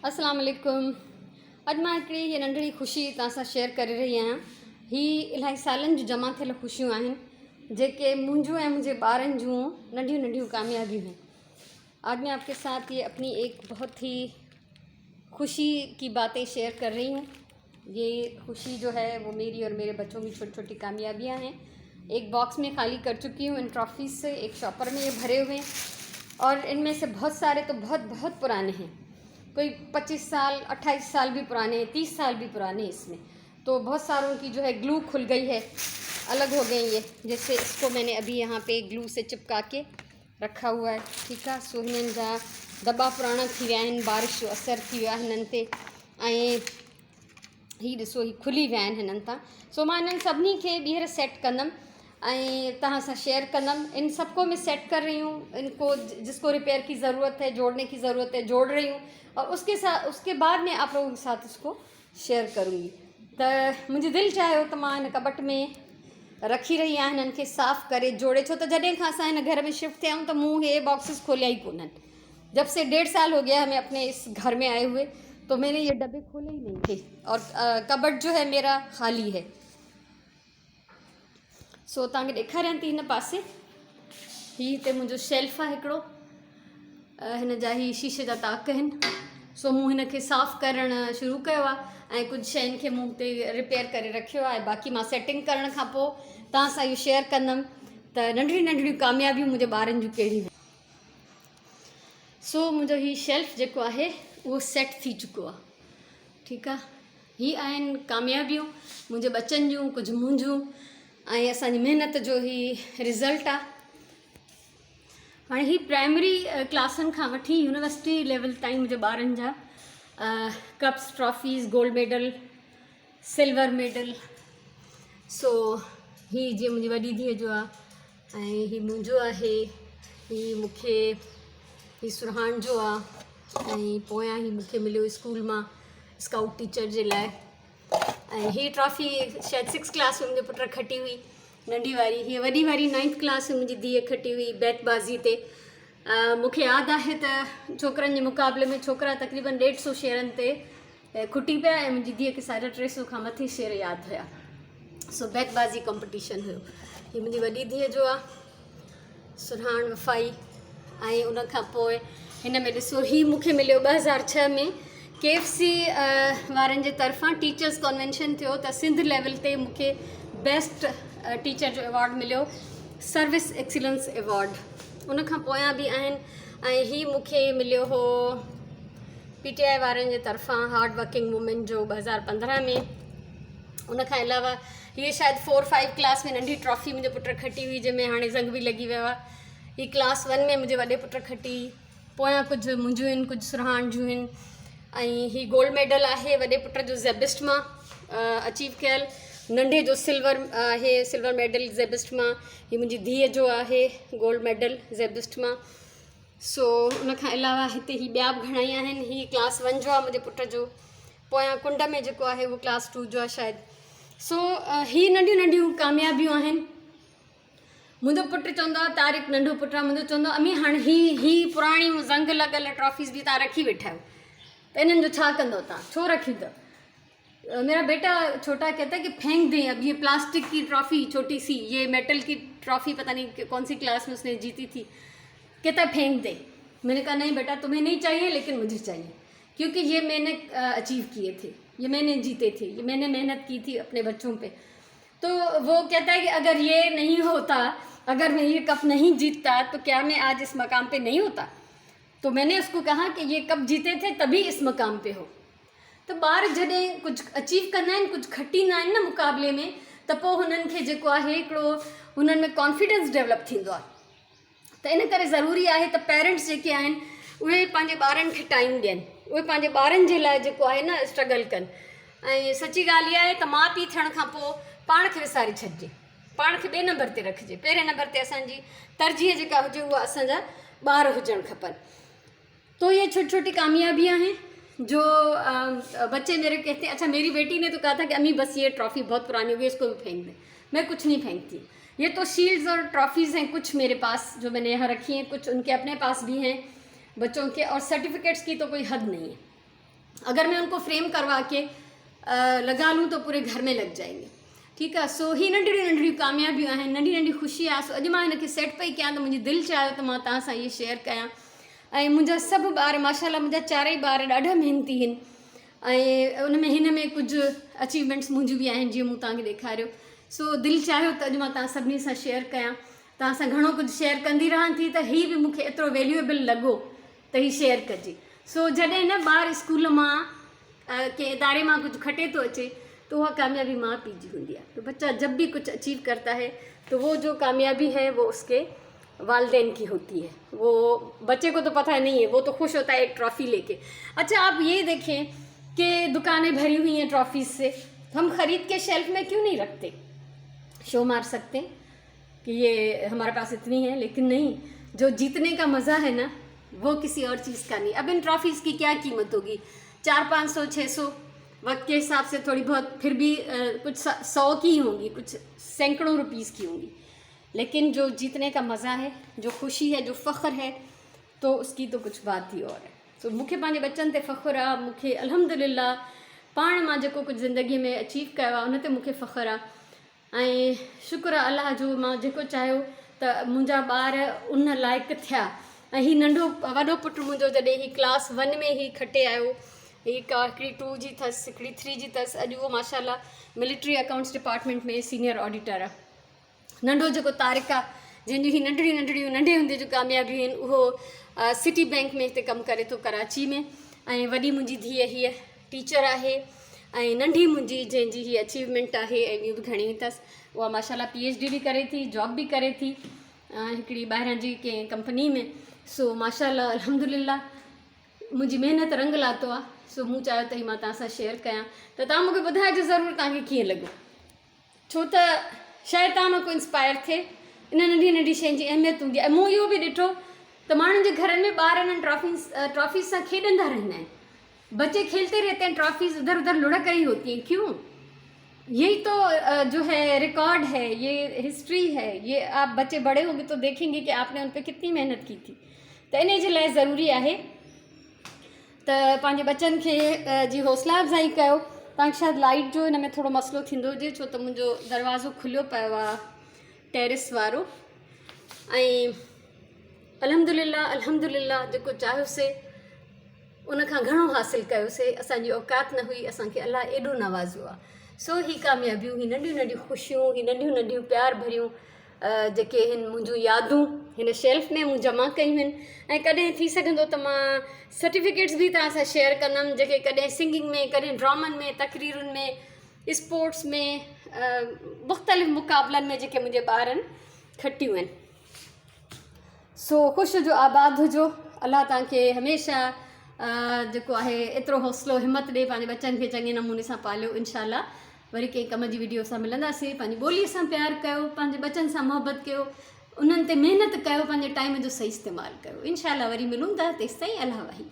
अस्सलाम वालेकुम। अॼु मां हिकिड़ी हीअ नंढड़ी ख़ुशी तव्हां सां शेयर करे रही आहियां। हीअ इलाही सालनि जूं जमा थियल ख़ुशियूं आहिनि जेके मुंहिंजूं ऐं मुंहिंजे ॿारनि जूं नंढियूं नंढियूं कामयाबियूं हैं। आज मैं आपके साथ ये अपनी एक बहुत ही खुशी की बातें शेयर कर रही हूँ। ये खुशी जो है वो मेरी और मेरे बच्चों की छोटी छोटी कामयाबियाँ हैं। एक बॉक्स में खाली कर चुकी हूँ इन ट्रॉफीज़ से, एक शॉपर में ये भरे हुए हैं और इनमें से बहुत सारे तो बहुत बहुत पुराने हैं। कोई 25 साल 28 साल भी पुराने हैं, 30 साल भी पुराने हैं इसमें। तो बहुत सारों की जो है ग्लू खुल गई है, अलग हो गई ये। जैसे इसको मैंने अभी यहाँ पे ग्लू से चिपका के रखा हुआ है, ठीक है। सो हिननि जा दॿा पुराणा थी विया आहिनि, बारिश जो असरु थी वियो आहे हिननि ते, ऐं हीअ ॾिसो हीअ खुली विया आहिनि हिननि तां। सो मां हिननि सभिनी खे ॿीहर सेट कंदमि ऐं तव्हां सां शेयर कंदमि। इन सबको मैं सेट कर रही हूँ, इनको जिसको रिपेयर की ज़रूरत है, जोड़ने की ज़रूरत है, जोड़ रही हूँ और उसके बाद में आप लोगों के साथ उसको शेयर करूँगी। त मुंहिंजी दिलि चाहियो त मां हिन कबट में रखी रही आहियां हिननि खे साफ़ करे जोड़े। छो त जॾहिं खां असां हिन घर में शिफ्ट थिया आहियूं त मूं ये बॉक्सेस खोलिया ही कोन्हनि। जब से 1.5 साल हो गया हमें अपने इस घर में आए हुए, तो मैंने ये डब्बे खोले ही नहीं थे और कबट जो है मेरा खाली है। सो तव्हांखे ॾेखारियां थी हिन पासे। हीअ हिते मुंहिंजो शेल्फ आहे हिकिड़ो, हिन जा ही शीशे जा ताक़ आहिनि। सो मूं हिन खे साफ़ु करणु शुरू कयो आहे ऐं कुझु शयुनि खे मूं हुते रिपेयर करे रखियो आहे। बाक़ी मां सेटिंग करण खां पोइ तव्हां सां इहो शेयर कंदमि त नंढिड़ियूं नंढिड़ियूं कामयाबियूं मुंहिंजे ॿारनि जूं कहिड़ियूं आहिनि। सो मुंहिंजो हीउ शेल्फ जेको आहे उहो सेट थी चुको आहे, ठीकु आहे। हीअ आहिनि कामयाबियूं मुंहिंजे बच्चनि जूं, कुझु मुंहिंजूं ऐं असांजी महिनत जो ही रिज़ल्ट आहे। हाणे ही प्राइमरी क्लासनि खां वठी यूनिवर्सिटी लेवल ताईं मुंहिंजे ॿारनि जा cups, trophies, gold medal, silver medal. सो ही जीअं मुंहिंजी वॾी धीअ जो आहे ऐं ही मुंहिंजो आहे, ही मूंखे ही सुरहान जो आहे ऐं पोयां ही मूंखे मिलियो स्कूल मां स्काउट टीचर जे लाइ। ऐं हीअ ट्रॉफ़ी शायदि 6 क्लास में मुंहिंजे पुट खटी हुई, नंढी वारी। हीअ वॾी वारी 9th क्लास में मुंहिंजी धीअ खटी हुई बैतबाज़ी ते। मूंखे यादि आहे त छोकिरनि जे मुक़ाबले में छोकिरा तक़रीबन 150 शेयरनि ते खुटी पिया ऐं मुंहिंजी धीअ खे 350 खां मथे शेयर यादि हुया। सो बैतबाज़ी कॉम्पिटिशन हुयो। हीअ मुंहिंजी वॾी धीअ जो आहे, सुरहान वफ़ाई। ऐं उन खां पोइ हिन में ॾिसो, हीअ मूंखे मिलियो 2006 में KFC वारनि जे तरफ़ां टीचर्स कॉन्वेंशन थियो त सिंध लेवल ते मूंखे बेस्ट टीचर जो अवॉर्ड मिलियो, सर्विस एक्सीलेंस अवॉर्ड। उन खां पोयां बि आहिनि ऐं हीअ मूंखे मिलियो हो PTI वारनि जे तरफ़ां हार्ड वर्किंग वूमेन जो 2015 में। उन खां अलावा हीअ शायदि 4-5 क्लास में नंढी ट्रॉफ़ी मुंहिंजे पुट खटी हुई, जंहिंमें हाणे ज़ंग बि लॻी वियो आहे। हीअ क्लास 1 में मुंहिंजे वॾे पुट खटी, पोयां कुझु मुंहिंजियूं आहिनि, कुझु सुरहान जूं आहिनि। ऐं हीअ गोल्ड मेडल आहे वॾे पुट जो ज़ेबिस्ट मां अचीव कयल, नंढे जो सिल्वर आहे, सिल्वर मेडल ज़ेबिस्ट मां। हीअ मुंहिंजी धीअ जो आहे गोल्ड मेडल ज़ेबिस्ट मां। सो उन खां अलावा हिते ही ॿिया बि घणेई आहिनि। हीअ क्लास 1 जो आहे मुंहिंजे पुट जो, पोयां कुंड में जेको आहे उहो क्लास 2 जो आहे शायदि। सो हीअ नंढियूं नंढियूं कामयाबियूं आहिनि। मुंहिंजो पुटु चवंदो आहे, तारिक नंढो पुटु आहे मुंहिंजो, चवंदो आहे अम्मी हाणे ही पुराणियूं ज़ंग लॻल ट्रॉफ़ीज़ बि तव्हां रखी वेठा आहियो, तो इन्हनि जो छा कंदो तव्हां, छो रखियूं अथव। मेरा बेटा छोटा कहता है कि फेंक दें अब ये प्लास्टिक की ट्रॉफ़ी छोटी सी, ये मेटल की ट्रॉफ़ी पता नहीं कौन सी क्लास में उसने जीती थी, कहता है फेंक दे। मैंने कहा नहीं बेटा, तुम्हें नहीं चाहिए लेकिन मुझे चाहिए, क्योंकि ये मैंने अचीव किए थे, ये मैंने जीते थे, ये मैंने मेहनत की थी अपने बच्चों पे। तो वो कहता है कि अगर ये नहीं होता, अगर मैं ये कप नहीं जीतता तो क्या मैं आज इस मकाम पे नहीं होता। तो मैंने उसको कहा कि ये कप जीते थे तभी इस मकाम पे हो। तो ॿार जॾहिं कुझु अचीव कंदा आहिनि, कुझु खटींदा आहिनि न मुक़ाबले में, त पोइ हुननि खे जेको आहे हिकिड़ो हुननि में कॉन्फिडेंस डेवलप थींदो आहे। त इन करे ज़रूरी आहे त पेरेंट्स जेके आहिनि उहे पंहिंजे ॿारनि खे टाइम ॾियनि, उहे पंहिंजे ॿारनि जे लाइ जेको आहे न स्ट्रगल कनि। ऐं सची ॻाल्हि इहा आहे त माउ पीउ थियण खां पोइ पाण खे विसारे छॾिजे, पाण खे ॿिए नंबर ते रखिजे। पहिरें नंबर ते असांजी तरजीह जेका हुजे उहा असांजा ॿार हुजणु खपनि। तो ये छोटी छोटी कामयाबियाँ हैं जो बच्चे मेरे कहते हैं। अच्छा, मेरी बेटी ने तो कहा था कि अम्मी बस ये ट्रॉफ़ी बहुत पुरानी हो गई, इसको भी फेंक दें। मैं कुछ नहीं फेंकती। ये तो शील्ड्स और ट्रॉफ़ीज़ हैं कुछ मेरे पास जो मैंने यहाँ रखी हैं, कुछ उनके अपने पास भी हैं बच्चों के, और सर्टिफिकेट्स की तो कोई हद नहीं है। अगर मैं उनको फ्रेम करवा के लगा लूँ तो पूरे घर में लग जाएंगे। ठीकु आहे। सो ही नंढड़ियूं नंढड़ियूं कामयाबियूं आहिनि, नंढी नंढी ख़ुशी आहे। सो अॼु मां हिनखे सेट पई कयां त मुंहिंजी दिलि चाहियो त मां तव्हां सां इहे शेयर कयां। ऐं मुंहिंजा सभु ॿार माशाल्लाह, मुंहिंजा चारई ॿार ॾाढा महिनती आहिनि ऐं हिन में कुझु अचीवमेंट्स मुंहिंजियूं बि आहिनि जीअं मूं तव्हांखे ॾेखारियो। सो दिलि चाहियो त अॼु मां तव्हां सभिनी सां शेयर कयां। तव्हां सां घणो कुझु शेयर कंदी रहां थी त हीअ बि मूंखे एतिरो वैल्यूएबल लॻो त हीअ शेयर कजे। सो जॾहिं न ॿार स्कूल मां कंहिं इदारे मां कुछ खटे तो अचे तो वह कामयाबी माँ पी जी होती है। तो बच्चा जब भी कुछ अचीव करता है तो वो जो कामयाबी है वो उसके वालदेन की होती है। वो बच्चे को तो पता नहीं है, वो तो खुश होता है एक ट्रॉफ़ी लेके। अच्छा, आप ये देखें कि दुकानें भरी हुई हैं ट्रॉफ़ीज़ से, हम ख़रीद के शेल्फ में क्यों नहीं रखते? शो मार सकते हैं कि ये हमारे पास इतनी है, लेकिन नहीं, जो जीतने का मज़ा है ना वो किसी और चीज़ का नहीं। अब इन ट्रॉफ़ीज़ की क्या कीमत होगी? 400, 500, 600 वक्त के हिसाब से थोड़ी बहुत, फिर भी कुछ 100 की होंगी, कुछ सैकड़ों रुपीस की होंगी, लेकिन जो जीतने का मज़ा है, जो खुशी है, जो फ़ख्र है, तो उसकी तो कुछ बात ही और है। सो मूंखे पंहिंजे बच्चन ते फ़ख्र आहे। मूंखे अल्हम्दुलिल्लाह पाण मां जेको कुछ ज़िंदगी में अचीव कयो आहे उन ते मूंखे फ़ख्र आहे ऐं शुक्र आहे अल्लाह जो। मां जेको चाहियो त मुंहिंजा ॿार उन लाइक़ु थिया। ऐं हीउ नंढो वॾो पुटु मुंहिंजो जॾहिं ही क्लास 1 में ही खटे आयो, हिकिड़ी 2 जी अथसि, हिकिड़ी 3 जी अथसि। अॼु उहो माशाल्लाह मिलिट्री अकाउंट्स डिपार्टमेंट में सीनियर ऑडिटर आहे। नंढो जेको तारिक आहे, जंहिंजूं ही नंढड़ियूं नंढे हूंदे जूं कामयाबियूं आहिनि, उहो सिटी बैंक में हिते कमु करे थो कराची में। ऐं वॾी मुंहिंजी धीअ हीअ टीचर आहे ऐं नंढी मुंहिंजी जंहिंजी हीअ अचीवमेंट आहे ऐं ॿियूं बि घणियूं अथसि, उहा माशाल्लाह PhD बि करे थी, जॉब बि करे थी हिकिड़ी ॿाहिरां जी कंहिं कंपनी में। सो माशाल्लाह अल्हम्दुलिल्लाह मुंहिंजी महिनत रंग लातो आहे। सो मूं चाहियो त मां तव्हां सां शेयर कयां त तव्हां मूंखे ॿुधाइजो ज़रूरु तव्हांखे कीअं लॻो। छो त शायदि तव्हां मां को इंस्पायर थिए। इन नंढी नंढी शयुनि जी अहमियत हूंदी आहे। मूं इहो बि ॾिठो त माण्हुनि जे घरनि में ॿार इन्हनि ट्रॉफ़ीज़ सां खेॾंदा रहंदा आहिनि। बच्चे खेलते रहते हैं, ट्रॉफ़ीज़ इधर उधर लुढ़क रही होती हैं। क्यों? यही तो जो है रिकॉर्ड है, ये हिस्ट्री है। ये आप बच्चे बड़े होंगे तो देखेंगे कि आपने उन पर कितनी मेहनत की थी। तो इन जे लाइ ज़रूरी आहे त पंहिंजे बच्चनि खे जी हौसला अफ़ज़ाई कयो। तव्हांखे शायदि लाइट जो हिन में थोरो मसइलो थींदो हुजे, छो त मुंहिंजो दरवाज़ो खुलियो पियो आहे टेरिस वारो। ऐं अल्हम्दुलिल्लाह जेको चाहियोसीं उन खां घणो हासिलु कयोसीं। असांजी औकात न हुई, असांखे अलाह एॾो नवाज़ियो आहे। सो ही कामयाबियूं, ही नंढियूं नंढियूं ख़ुशियूं, ही नंढियूं नंढियूं प्यार भरियूं जेके आहिनि मुंहिंजूं यादूं हिन शेल्फ में मूं जमा कयूं आहिनि। ऐं कॾहिं थी सघंदो त मां सर्टिफिकेट्स बि तव्हां सां शेयर कंदमि, जेके कॾहिं सिंगिंग में, कॾहिं ड्रामनि में, तकरीरुनि में, स्पोर्ट्स में, मुख़्तलिफ़ मुक़ाबलनि में जेके मुंहिंजे ॿारनि खटियूं आहिनि। सो ख़ुशि हुजो, आबाद हुजो। अलाह तव्हांखे हमेशह जेको आहे एतिरो हौसलो हिमत ॾे, पंहिंजे बच्चनि खे चङे नमूने सां पालियो। इंशाअल्लाह वरी कंहिं कम जी वीडियो सां मिलंदासीं। पंहिंजी ॿोलीअ सां प्यारु कयो, पंहिंजे बच्चनि सां मोहबत कयो, उन्हनि ते महिनत कयो, पंहिंजे टाइम जो सही इस्तेमालु कयो। इंशाअल्लाह वरी मिलूं था। तेसिताईं अल्लाह वाही।